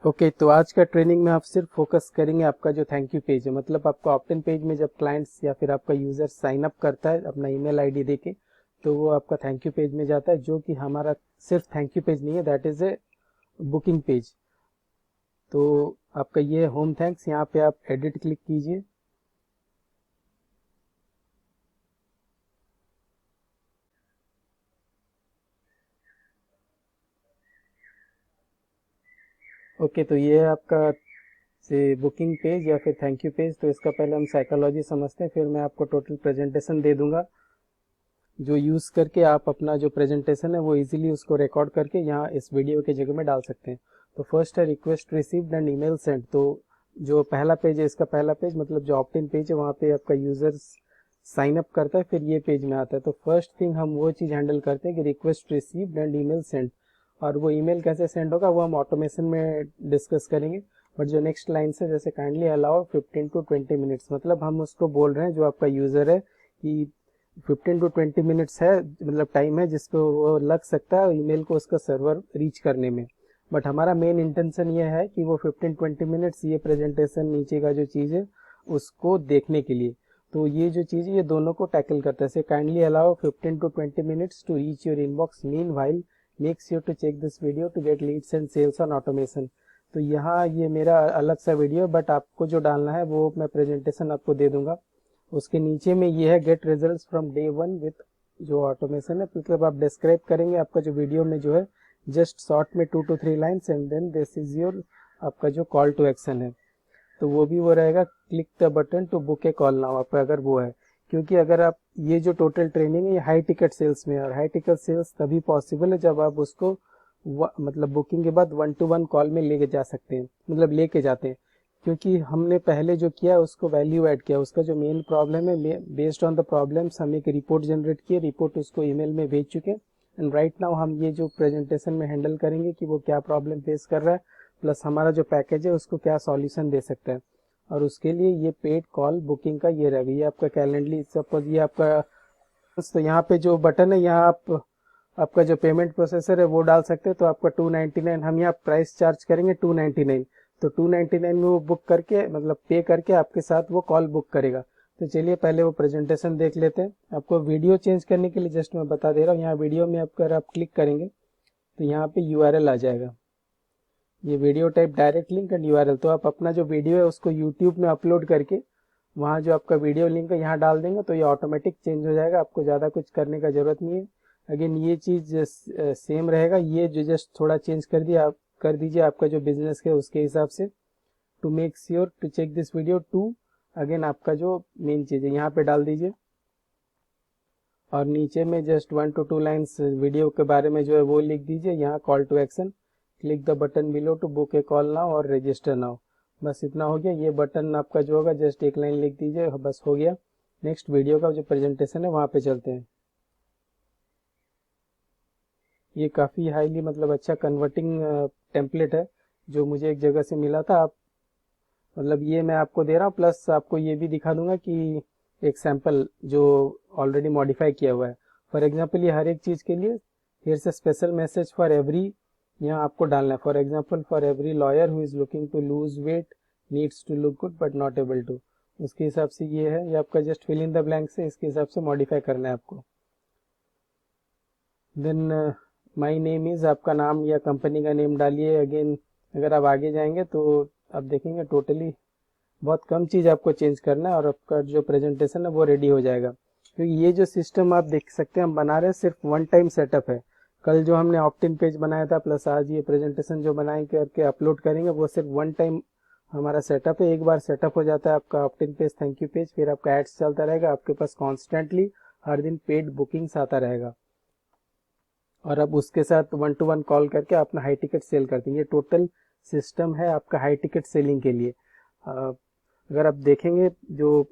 Okay तो आज का ट्रेनिंग में आप सिर्फ फोकस करेंगे आपका जो थैंक यू पेज है, मतलब आपका ऑप्ट-इन पेज में जब क्लाइंट्स या फिर आपका यूज़र साइन अप करता है अपना ईमेल आईडी देके, तो वो आपका थैंक यू पेज में जाता है, जो कि हमारा सिर्फ थैंक यू पेज नहीं है, that is a booking page. तो आपका ये होम थैंक्स, यहाँ पे आप एडिट क्लिक कीजिए। ओके तो ये है आपका से बुकिंग पेज या फिर थैंक यू पेज। तो इसका पहले हम साइकोलॉजी समझते हैं, फिर मैं आपको टोटल प्रेजेंटेशन दे दूंगा, जो यूज़ करके आप अपना जो प्रेजेंटेशन है वो इजीली उसको रिकॉर्ड करके यहाँ इस वीडियो के जगह में डाल सकते हैं। तो फर्स्ट है request received and email send. तो जो पहला पेज है, इसका पहला पेज मतलब जो ऑप्ट इन पेज है, वहाँ पे आपका यूज़र साइन अप करता है, फिर ये पेज में आता है। तो फर्स्ट थिंग हम वो चीज़ हैंडल करते हैं कि request received and email send, और वो ईमेल कैसे सेंड होगा वो हम ऑटोमेशन में डिस्कस करेंगे। बट जो नेक्स्ट लाइन से, जैसे काइंडली अलाउ 15 to 20 मिनट्स, मतलब हम उसको बोल रहे हैं जो आपका यूज़र है कि 15 to 20 मिनट्स है, मतलब टाइम है जिसको वो लग सकता है ईमेल को उसका सर्वर रीच करने में। बट हमारा मेन इंटेंशन ये है कि वो 15-20 मिनट्स ये प्रेजेंटेशन नीचे का जो चीज़ है उसको देखने के लिए। तो ये जो चीज़ है ये दोनों को टैकल करता है। से kindly allow 15 to 20 minutes to reach your inbox, meanwhile make sure to check this video to get leads and sales on automation. तो यहाँ ये मेरा अलग सा वीडियो, बट आपको जो डालना है वो मैं प्रेजेंटेशन आपको दे दूंगा। उसके नीचे में ये है gate results from day 1 with जो ऑटोमेशन है, मतलब आप डिस्क्राइब करेंगे आपका जो वीडियो में जो है जस्ट शॉर्ट में 2 to 3 lines, and then this is your आपका जो कॉल टू एक्शन है। तो वो भी वो रहेगा, click the button to book a call now, आपका अगर वो है। क्योंकि अगर आप ये जो टोटल ट्रेनिंग है ये हाई टिकट सेल्स में है, और हाई टिकट सेल्स तभी पॉसिबल है जब आप उसको मतलब बुकिंग के बाद 1-to-1 कॉल में लेके जा सकते हैं, मतलब लेके जाते हैं। क्योंकि हमने पहले जो किया उसको वैल्यू ऐड किया, उसका जो मेन प्रॉब्लम है, बेस्ड ऑन द प्रॉब्लम्स हम एक रिपोर्ट जनरेट किए, रिपोर्ट उसको ईमेल में भेज चुके हैं। एंड राइट नाउ हम ये जो प्रेजेंटेशन में हैंडल करेंगे कि वो क्या प्रॉब्लम फेस कर रहा है, प्लस हमारा जो पैकेज है उसको क्या सॉल्यूशन दे सकता है। और उसके लिए ये पेड कॉल बुकिंग का ये रहेगा, ये आपका कैलेंडली, सपोज ये आपका, तो यहाँ पे जो बटन है यहाँ आप आपका जो पेमेंट प्रोसेसर है वो डाल सकते हैं। तो आपका 299, हम यहाँ प्राइस चार्ज करेंगे 299। तो 299 में वो बुक करके, मतलब पे करके आपके साथ वो कॉल बुक करेगा। तो चलिए पहले वो प्रेजेंटेशन देख लेते हैं। आपको वीडियो चेंज करने के लिए जस्ट मैं बता दे रहा हूँ, यहाँ वीडियो में अगर आप क्लिक करेंगे तो यहाँ पे यूआरएल आ जाएगा, ये video type direct link and URL. तो आप अपना जो वीडियो है उसको यूट्यूब में अपलोड करके वहाँ जो आपका वीडियो लिंक है यहाँ डाल देंगे, तो ये ऑटोमेटिक चेंज हो जाएगा, आपको ज़्यादा कुछ करने का ज़रूरत नहीं है। अगेन ये चीज़ सेम रहेगा, ये जो जस्ट थोड़ा चेंज कर दिया, आप कर दीजिए आपका जो बिजनेस है उसके हिसाब से। To make sure to check this video to, again आपका जो मेन चीज़ है यहाँ पे डाल दीजिए, और नीचे में जस्ट 1 to 2 लाइन्स वीडियो के बारे में जो है वो लिख दीजिए। यहाँ call to action, click the button below to book a call now और रजिस्टर नाउ। बस इतना हो गया। ये बटन आपका जो होगा जस्ट एक लाइन लिख दीजिए, बस हो गया। नेक्स्ट वीडियो का जो प्रेजेंटेशन है वहाँ पे चलते हैं। ये काफ़ी हाईली मतलब अच्छा कन्वर्टिंग टेम्पलेट है जो मुझे एक जगह से मिला था। आप मतलब ये मैं आपको दे रहा हूँ, प्लस आपको ये भी दिखा दूंगा कि एक सैंपल जो ऑलरेडी मॉडिफाई किया हुआ है। फॉर एग्जांपल ये हर एक चीज़ के लिए हियर से स्पेशल मैसेज फॉर एवरी, यहाँ आपको डालना है। For example for every lawyer who is looking to lose weight needs to look good but not able to, उसके हिसाब से ये है। ये आपका just fill in the blank से इसके हिसाब से मॉडिफाई करना है आपको। देन माई नेम इज़, आपका नाम या कंपनी का नेम डालिए। अगेन अगर आप आगे जाएंगे तो आप देखेंगे टोटली बहुत कम चीज़ आपको चेंज करना है और आपका जो प्रेजेंटेशन है वो रेडी हो जाएगा। क्योंकि ये जो सिस्टम आप देख सकते हैं हम बना रहे हैं सिर्फ वन टाइम सेटअप है। कल जो हमने ऑप्ट इन पेज बनाया था प्लस आज ये प्रेजेंटेशन जो बनाए करके अपलोड करेंगे वो सिर्फ वन टाइम हमारा सेटअप है। एक बार सेटअप हो जाता है आपका opt in page, thank you page, फिर आपका एड्स चलता रहेगा, आपके पास कॉन्स्टेंटली हर दिन पेड बुकिंग्स आता रहेगा, और अब उसके साथ 1-to-1 कॉल करके अपना हाई टिकट सेल करते हैं। ये टोटल सिस्टम है आपका हाई टिकट सेलिंग के लिए। अगर आप देखेंगे जो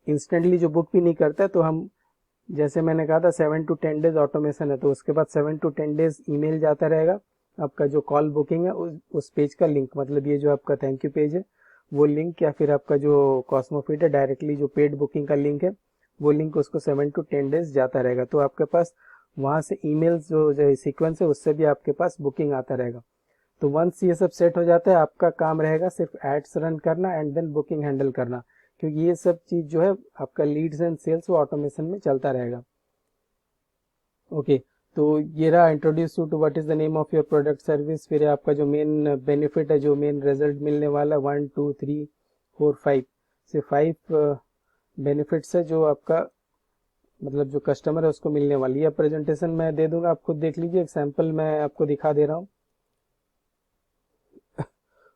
इंस्टेंटली जो बुक भी नहीं करता है, तो हम जैसे मैंने कहा था 7 to 10 डेज ऑटोमेशन है, तो उसके बाद 7 to 10 डेज ईमेल जाता रहेगा आपका जो कॉल बुकिंग है उस पेज का लिंक, मतलब ये जो आपका थैंक यू पेज है वो लिंक, या फिर आपका जो कॉस्मोफिट है डायरेक्टली जो पेड बुकिंग का लिंक है वो लिंक उसको 7 to 10 डेज जाता रहेगा। तो आपके पास वहाँ से ईमेल्स जो सीक्वेंस है उससे भी आपके पास बुकिंग आता रहेगा। तो वंस ये सब सेट हो जाता है, आपका काम रहेगा सिर्फ एड्स रन करना एंड देन बुकिंग हैंडल करना, क्योंकि ये सब चीज़ जो है आपका लीड्स एंड सेल्स वो ऑटोमेशन में चलता रहेगा। ओके, तो ये रहा introduce you to what is the name of your product service. फिर आपका जो मेन बेनिफिट है, जो मेन रिजल्ट मिलने वाला, 1 2 3 4 5 से 5 बेनिफिट्स है जो आपका मतलब जो कस्टमर है उसको मिलने वाली है। प्रेजेंटेशन मैं दे दूंगा, आप खुद देख लीजिए, एक सैम्पल मैं आपको दिखा दे रहा हूँ।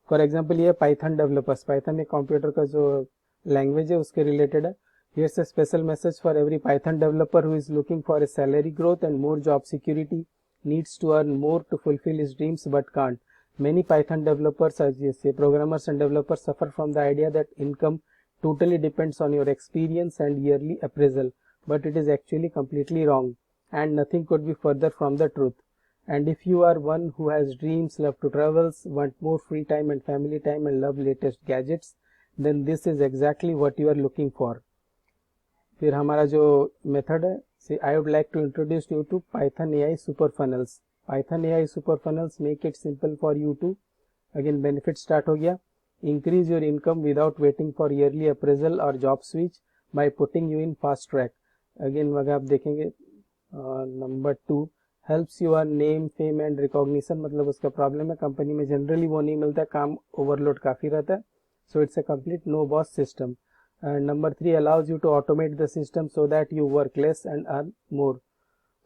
फॉर एग्जाम्पल ये पाइथन डेवलपर्स, पाइथन एक कंप्यूटर का जो लैंग्वेज है उसके रिलेटेड है। Here's a special message for every Python developer who is looking for a salary growth and more job security, needs to earn more to fulfill his dreams but can't. Many Python developers, as you say, programmers and developers suffer from the idea that income totally depends on your experience and yearly appraisal, but it is actually completely wrong, and nothing could be further from the truth. And if you are one who has dreams, love to travel, want more free time and family time, and love latest gadgets, then this is exactly what you are looking for. फिर हमारा जो method है, से I would like to introduce you to Python AI super funnels. Python AI super funnels make it simple for you to, again benefit start हो गया, increase your income without waiting for yearly appraisal और job switch by putting you in fast track. Again अगर आप देखेंगे number 2, helps you are name fame and recognition, मतलब उसका problem है company में जनरली वो नहीं मिलता, काम ओवरलोड काफ़ी रहता है, so it's a complete no boss system. And number 3 allows you to automate the system so that you work less and earn more।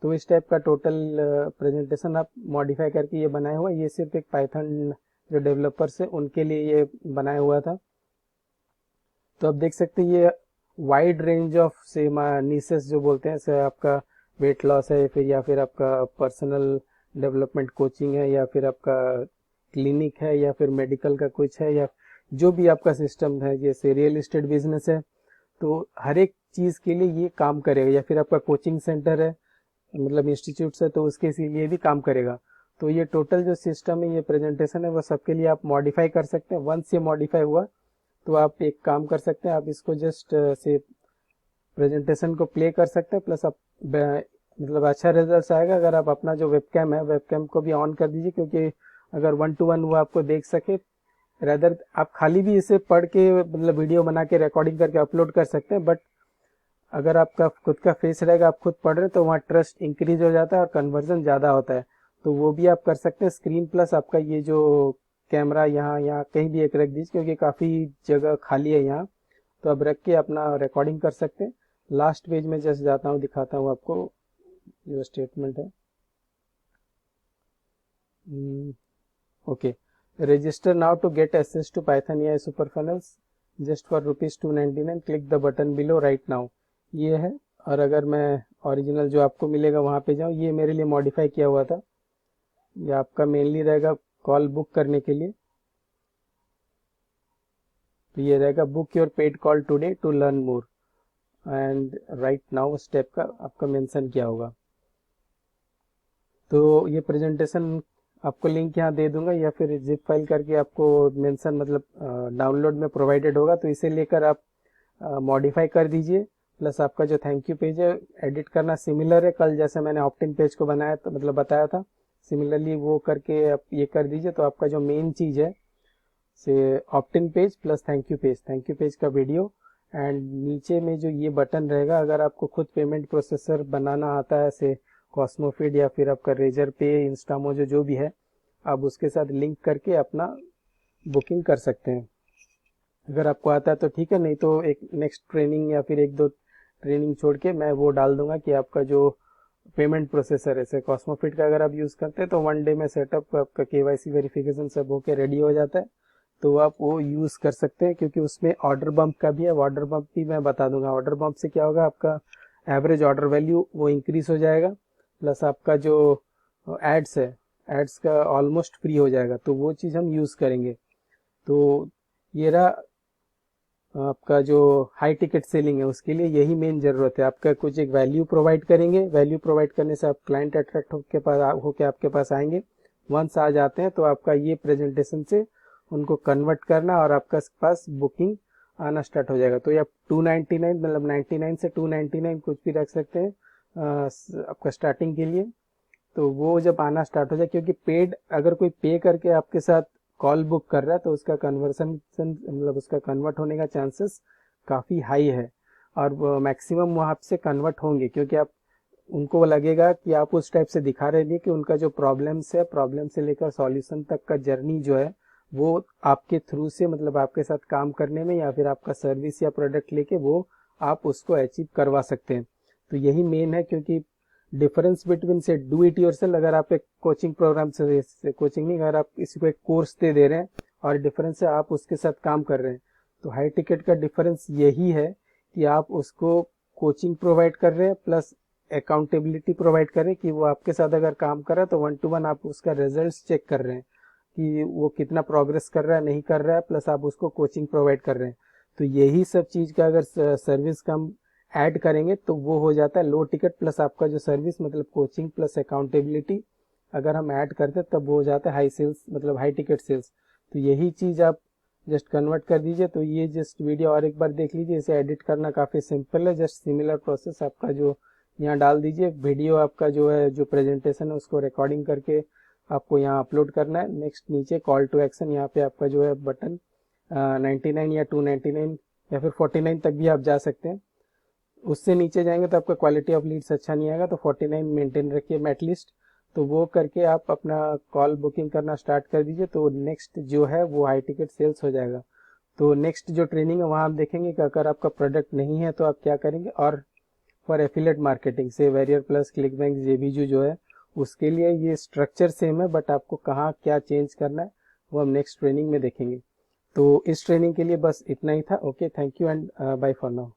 तो इस टाइप का टोटल प्रेजेंटेशन आप मॉडिफाई करके ये बनाया हुआ, ये सिर्फ एक पाइथन जो डेवलपर्स है उनके लिए ये बनाया हुआ था। तो आप देख सकते हैं ये वाइड रेंज ऑफ से नीसेस जो बोलते हैं, से आपका वेट लॉस है, या फिर आपका पर्सनल डेवलपमेंट कोचिंग है, या फिर आपका क्लिनिक है, या फिर मेडिकल का कुछ है, या जो भी आपका सिस्टम है, जैसे रियल एस्टेट बिजनेस है, तो हर एक चीज़ के लिए ये काम करेगा, या फिर आपका कोचिंग सेंटर है मतलब इंस्टीट्यूट्स है तो उसके लिए भी काम करेगा। तो ये टोटल जो सिस्टम है, ये प्रेजेंटेशन है, वो सबके लिए आप मॉडिफाई कर सकते हैं। वंस ये मॉडिफाई हुआ तो आप एक काम कर सकते हैं, आप इसको जस्ट से प्रेजेंटेशन को प्ले कर सकते हैं, प्लस आप मतलब अच्छा रिजल्ट आएगा अगर आप अपना जो वेबकैम है वेबकैम को भी ऑन कर दीजिए, क्योंकि अगर 1 to 1 वो आपको देख सके, रैदर आप खाली भी इसे पढ़ के मतलब वीडियो बना के रिकॉर्डिंग करके अपलोड कर सकते हैं, बट अगर आपका खुद का फेस रहेगा, आप खुद पढ़ रहे हैं, तो वहाँ ट्रस्ट इंक्रीज हो जाता है और कन्वर्जन ज़्यादा होता है, तो वो भी आप कर सकते हैं। स्क्रीन प्लस आपका ये जो कैमरा यहाँ कहीं भी एक रख दीजिए, क्योंकि काफ़ी जगह खाली है यहाँ, तो आप रख के अपना रिकॉर्डिंग कर सकते हैं। लास्ट पेज में जस्ट जाता हूँ, दिखाता हूँ आपको जो स्टेटमेंट है। Okay, register now to get access to Python AI super funnels just for ₹299, click the button below right now। ये है, और अगर मैं ओरिजिनल जो आपको मिलेगा वहाँ पे जाऊँ, ये मेरे लिए मॉडिफाई किया हुआ था, ये आपका मेनली रहेगा कॉल बुक करने के लिए, तो ये रहेगा book your paid call today to learn more and right now step का आपका मेंशन किया होगा। तो ये प्रेजेंटेशन आपको लिंक यहाँ दे दूंगा, या फिर जिप फाइल करके आपको मेंशन मतलब डाउनलोड में प्रोवाइडेड होगा, तो इसे लेकर आप मॉडिफाई कर दीजिए। प्लस आपका जो थैंक यू पेज है एडिट करना सिमिलर है, कल जैसे मैंने ऑप्टिन पेज को बनाया तो मतलब बताया था, सिमिलरली वो करके आप ये कर दीजिए। तो आपका जो मेन चीज़ है से Optin page plus thank you page का वीडियो, एंड नीचे में जो ये बटन रहेगा, अगर आपको खुद पेमेंट प्रोसेसर बनाना आता है, से कॉस्मोफिट या फिर आपका रेजर पे, इंस्टामोजो जो भी है, आप उसके साथ लिंक करके अपना बुकिंग कर सकते हैं। अगर आपको आता है तो ठीक है, नहीं तो एक नेक्स्ट ट्रेनिंग या फिर 1-2 ट्रेनिंग छोड़ के मैं वो डाल दूंगा कि आपका जो पेमेंट प्रोसेसर है, जैसे कॉस्मोफिट का अगर आप यूज़ करते हैं तो 1 डे में सेटअप आपका KYC वेरिफिकेशन सब होके रेडी हो जाता है, तो आप वो यूज़ कर सकते हैं। क्योंकि उसमें ऑर्डर बम्प का भी है, ऑर्डर बम्प भी मैं बता दूंगा। ऑर्डर बम्प से क्या होगा, आपका एवरेज ऑर्डर वैल्यू वो इंक्रीज हो जाएगा, प्लस आपका जो एड्स है, एड्स का ऑलमोस्ट फ्री हो जाएगा, तो वो चीज़ हम यूज़ करेंगे। तो ये रहा आपका जो हाई टिकट सेलिंग है, उसके लिए यही मेन ज़रूरत है। आपका कुछ एक वैल्यू प्रोवाइड करेंगे, वैल्यू प्रोवाइड करने से आप क्लाइंट अट्रैक्ट होके आपके पास आएंगे। वंस आ जाते हैं तो आपका ये प्रेजेंटेशन से उनको कन्वर्ट करना और आपका पास बुकिंग आना स्टार्ट हो जाएगा। तो ये आप 299 मतलब 99 से 299 कुछ भी रख सकते हैं आपका स्टार्टिंग के लिए। तो वो जब आना स्टार्ट हो जाए, क्योंकि पेड अगर कोई पे करके आपके साथ कॉल बुक कर रहा है तो उसका कन्वर्सन मतलब उसका कन्वर्ट होने का चांसेस काफ़ी हाई है, और मैक्सिमम वहाँ से कन्वर्ट होंगे, क्योंकि आप उनको लगेगा कि आप उस टाइप से दिखा रहे हैं कि उनका जो प्रॉब्लम्स है, प्रॉब्लम से लेकर सॉल्यूशन तक का जर्नी जो है वो आपके थ्रू से, मतलब आपके साथ काम करने में या फिर आपका सर्विस या प्रोडक्ट लेके वो आप उसको अचीव करवा सकते हैं। तो यही मेन है, क्योंकि डिफरेंस बिटवीन से डू इट योरसेल्फ, अगर आप एक कोचिंग प्रोग्राम से कोचिंग नहीं, अगर आप किसी को एक कोर्स दे रहे हैं, और डिफरेंस है आप उसके साथ काम कर रहे हैं, तो हाई टिकट का डिफरेंस यही है कि आप उसको कोचिंग प्रोवाइड कर रहे हैं प्लस अकाउंटेबिलिटी प्रोवाइड करें कि वो आपके साथ अगर काम कर रहा है तो 1 to 1 आप उसका रिजल्ट्स चेक कर रहे हैं कि वो कितना प्रोग्रेस कर रहा है नहीं कर रहा है, प्लस आप उसको कोचिंग प्रोवाइड कर रहे हैं। तो यही सब चीज़ का अगर सर्विस का हम ऐड करेंगे तो वो हो जाता है लो टिकट, प्लस आपका जो सर्विस मतलब कोचिंग प्लस अकाउंटेबिलिटी अगर हम ऐड करते तब वो हो जाता है हाई सेल्स, मतलब हाई टिकट सेल्स। तो यही चीज़ आप जस्ट कन्वर्ट कर दीजिए। तो ये जस्ट वीडियो और एक बार देख लीजिए, इसे एडिट करना काफ़ी सिंपल है, जस्ट सिमिलर प्रोसेस आपका जो यहाँ डाल दीजिए। वीडियो आपका जो है जो प्रेजेंटेशन है उसको रिकॉर्डिंग करके आपको यहाँ अपलोड करना है। नेक्स्ट नीचे कॉल टू एक्शन, यहाँ पे आपका जो है बटन 99 या 299 या फिर 49 तक भी आप जा सकते हैं। उससे नीचे जाएंगे तो आपका क्वालिटी ऑफ लीड्स अच्छा नहीं आएगा, तो 49 मेंटेन रखिए एटलीस्ट। तो वो करके आप अपना कॉल बुकिंग करना स्टार्ट कर दीजिए, तो नेक्स्ट जो है वो हाई टिकट सेल्स हो जाएगा। तो नेक्स्ट जो ट्रेनिंग है वहाँ आप देखेंगे कि अगर आपका प्रोडक्ट नहीं है तो आप क्या करेंगे। और फॉर एफिलेट मार्केटिंग से वेरियर प्लस, क्लिक बैंक, जेबीजू जो है उसके लिए ये स्ट्रक्चर सेम है, बट आपको कहाँ क्या चेंज करना है वो हम नेक्स्ट ट्रेनिंग में देखेंगे। तो इस ट्रेनिंग के लिए बस इतना ही था। Okay, thank you and bye for now.